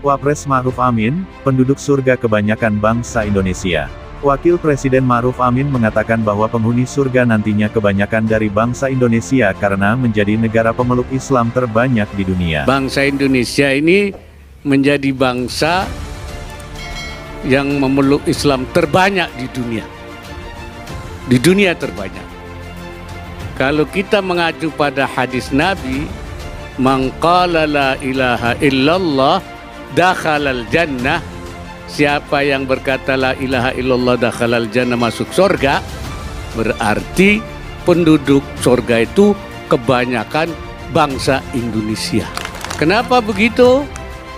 Wapres Ma'ruf Amin, penduduk surga kebanyakan bangsa Indonesia. Wakil Presiden Ma'ruf Amin mengatakan bahwa penghuni surga nantinya kebanyakan dari bangsa Indonesia karena menjadi negara pemeluk Islam terbanyak di dunia. Bangsa Indonesia ini menjadi bangsa yang memeluk Islam terbanyak di dunia. Di dunia terbanyak. Kalau kita mengacu pada hadis Nabi, man qala la ilaha illallah dakhalal jannah, siapa yang berkata la ilaha illallah dakhalal jannah, masuk surga, berarti penduduk surga itu kebanyakan bangsa Indonesia. Kenapa begitu?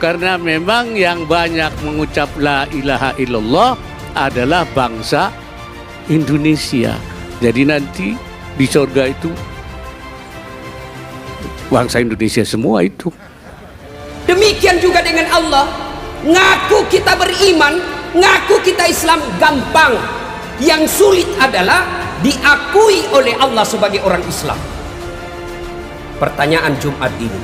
Karena memang yang banyak mengucap la ilaha illallah adalah bangsa Indonesia. Jadi nanti di surga itu bangsa Indonesia semua itu. Demikian juga dengan Allah. Ngaku kita beriman, ngaku kita Islam gampang. Yang sulit adalah diakui oleh Allah sebagai orang Islam. Pertanyaan Jumat ini,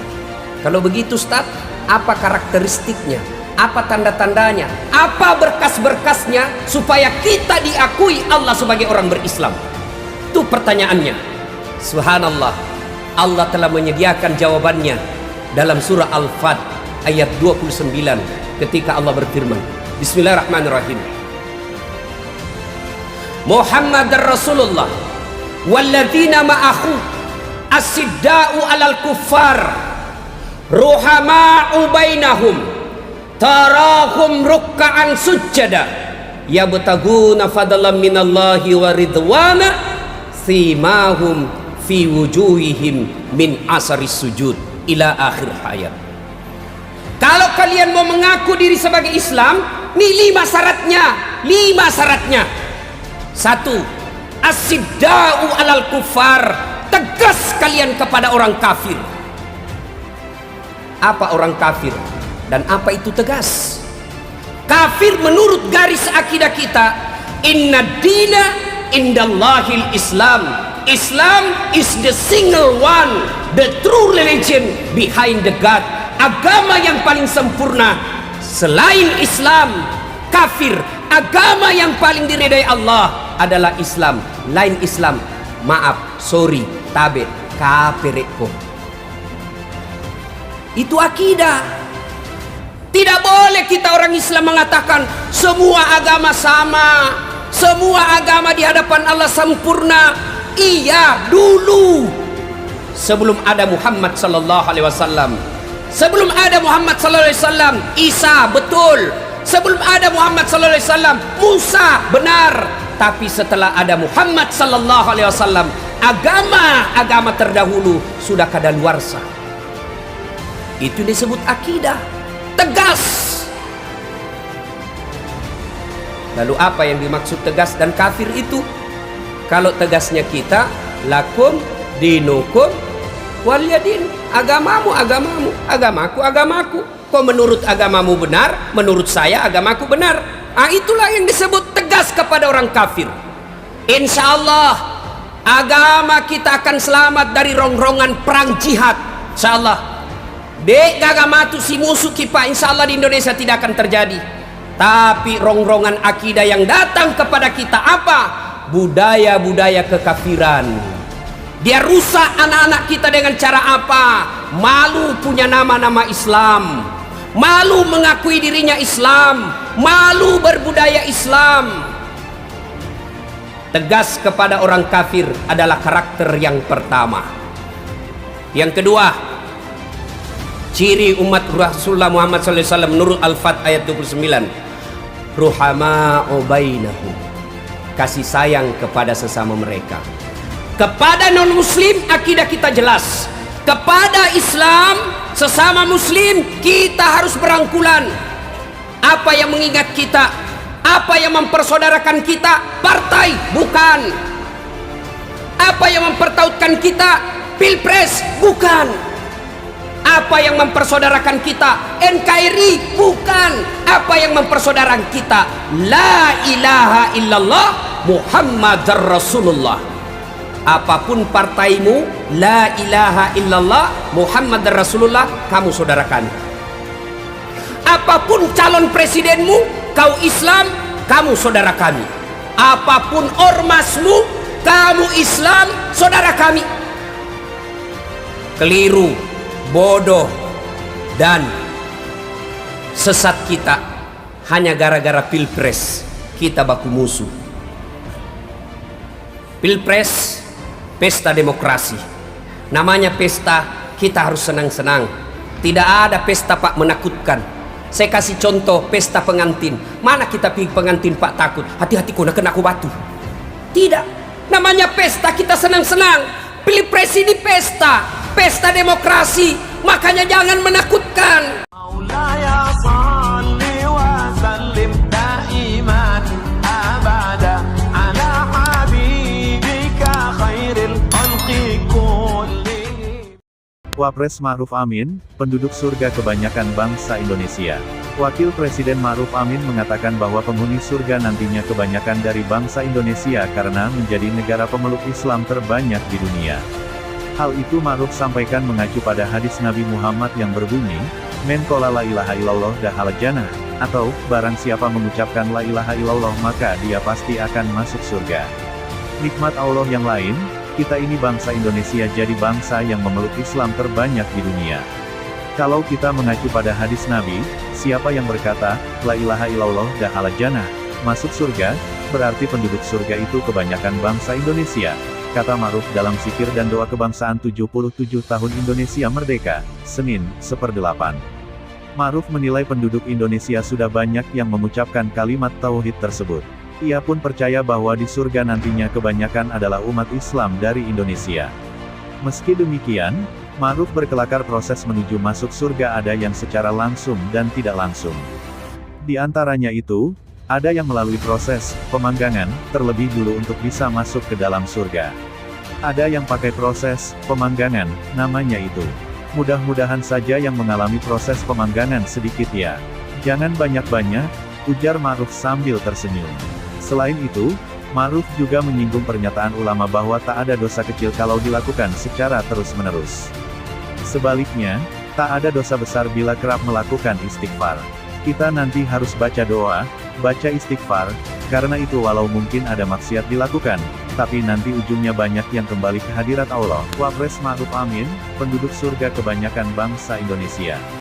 kalau begitu Ustaz, apa karakteristiknya? Apa tanda-tandanya? Apa berkas-berkasnya supaya kita diakui Allah sebagai orang berislam? Itu pertanyaannya. Subhanallah, Allah telah menyediakan jawabannya dalam surah Al-Fat ayat 29 ketika Allah berfirman, Bismillahirrahmanirrahim. Muhammadar Rasulullah walladzina ma'ahu as-sidda'u 'alal kuffar ruhama'u bainahum tarahum rukka'an sujjada yabtaguna fadlan minallahi wa ridwana simahum fi wujuhihim min asaris sujud ila akhir hayat. Kalau kalian mau mengaku diri sebagai Islam, nih 5 syaratnya. 5 syaratnya. 1. As-sidda'u 'alal kuffar, tegas kalian kepada orang kafir. Apa orang kafir dan apa itu tegas? Kafir menurut garis akidah kita, inna dina indallahil Islam. Islam is the single one, the true religion behind the God. Agama yang paling sempurna selain Islam, kafir. Agama yang paling diridai Allah adalah Islam. Lain Islam, maaf, sorry, tabe, kafireko. Itu akidah. Tidak boleh kita orang Islam mengatakan semua agama sama, semua agama di hadapan Allah sempurna. Iya, dulu sebelum ada Muhammad sallallahu alaihi wasallam. Sebelum ada Muhammad sallallahu alaihi wasallam, Isa betul. Sebelum ada Muhammad sallallahu alaihi wasallam, Musa benar. Tapi setelah ada Muhammad sallallahu alaihi wasallam, agama terdahulu sudah kadaluarsa. Itu disebut akidah, tegas. Lalu apa yang dimaksud tegas dan kafir itu? Kalau tegasnya kita, lakum dinukum waliyadin, agamamu agamamu, agamaku agamaku. Kok menurut agamamu benar, menurut saya agamaku benar. Itulah yang disebut tegas kepada orang kafir. Insya Allah agama kita akan selamat dari rongrongan perang jihad. Insya Allah. Dek agama tu si musuh kipa, insya Allah di Indonesia tidak akan terjadi. Tapi rongrongan akidah yang datang kepada kita apa? Budaya-budaya kekafiran. Dia rusak anak-anak kita dengan cara apa? Malu punya nama-nama Islam, malu mengakui dirinya Islam, malu berbudaya Islam. Tegas kepada orang kafir adalah karakter yang pertama. Yang kedua, ciri umat Rasulullah Muhammad SAW menurut Al-Fat ayat 29, ruhama'u bainahum, kasih sayang kepada sesama mereka. Kepada non-muslim akidah kita jelas. Kepada Islam, sesama muslim, kita harus berangkulan. Apa yang mengingat kita? Apa yang mempersaudarakan kita? Partai? Bukan. Apa yang mempertautkan kita? Pilpres? Bukan. Apa yang mempersaudarakan kita? NKRI? Bukan. Apa yang mempersaudarakan kita? La ilaha illallah Muhammadar Rasulullah. Apapun partaimu, la ilaha illallah Muhammadar Rasulullah, kamu saudarakan. apapun calon presidenmu, kau Islam, kamu saudara kami. Apapun ormasmu, kamu Islam, saudara kami. Keliru, bodoh, dan sesat kita hanya gara-gara pilpres kita baku musuh. Pilpres, pesta demokrasi. Namanya pesta, kita harus senang-senang. Tidak ada pesta Pak menakutkan. Saya kasih contoh pesta pengantin. Mana kita pilih pengantin Pak takut? Hati-hati kau nak kena aku batu. Tidak. Namanya pesta, kita senang-senang. Pilpres ini pesta, pesta demokrasi. Makanya jangan menakutkan. Wapres Ma'ruf Amin, penduduk surga kebanyakan bangsa Indonesia. Wakil Presiden Ma'ruf Amin mengatakan bahwa penghuni surga nantinya kebanyakan dari bangsa Indonesia karena menjadi negara pemeluk Islam terbanyak di dunia. Hal itu Ma'ruf sampaikan mengacu pada hadis Nabi Muhammad yang berbunyi, "Men qala la ilaha illallah dakhala jannah," atau, barang siapa mengucapkan la ilaha illallah maka dia pasti akan masuk surga. Nikmat Allah yang lain, kita ini bangsa Indonesia jadi bangsa yang memeluk Islam terbanyak di dunia. Kalau kita mengacu pada hadis Nabi, siapa yang berkata, la ilaha illallah dakhala jannah, masuk surga, berarti penduduk surga itu kebanyakan bangsa Indonesia, kata Ma'ruf dalam zikir dan doa kebangsaan 77 tahun Indonesia Merdeka, Senin, 1/8. Ma'ruf menilai penduduk Indonesia sudah banyak yang mengucapkan kalimat tauhid tersebut. Ia pun percaya bahwa di surga nantinya kebanyakan adalah umat Islam dari Indonesia. Meski demikian, Ma'ruf berkelakar proses menuju masuk surga ada yang secara langsung dan tidak langsung. Di antaranya itu, ada yang melalui proses pemanggangan terlebih dulu untuk bisa masuk ke dalam surga. Ada yang pakai proses pemanggangan, namanya itu. Mudah-mudahan saja yang mengalami proses pemanggangan sedikit ya. Jangan banyak-banyak, ujar Ma'ruf sambil tersenyum. Selain itu, Ma'ruf juga menyinggung pernyataan ulama bahwa tak ada dosa kecil kalau dilakukan secara terus-menerus. Sebaliknya, tak ada dosa besar bila kerap melakukan istighfar. Kita nanti harus baca doa, baca istighfar, karena itu walau mungkin ada maksiat dilakukan, tapi nanti ujungnya banyak yang kembali ke hadirat Allah. Wapres Ma'ruf Amin, penduduk surga kebanyakan bangsa Indonesia.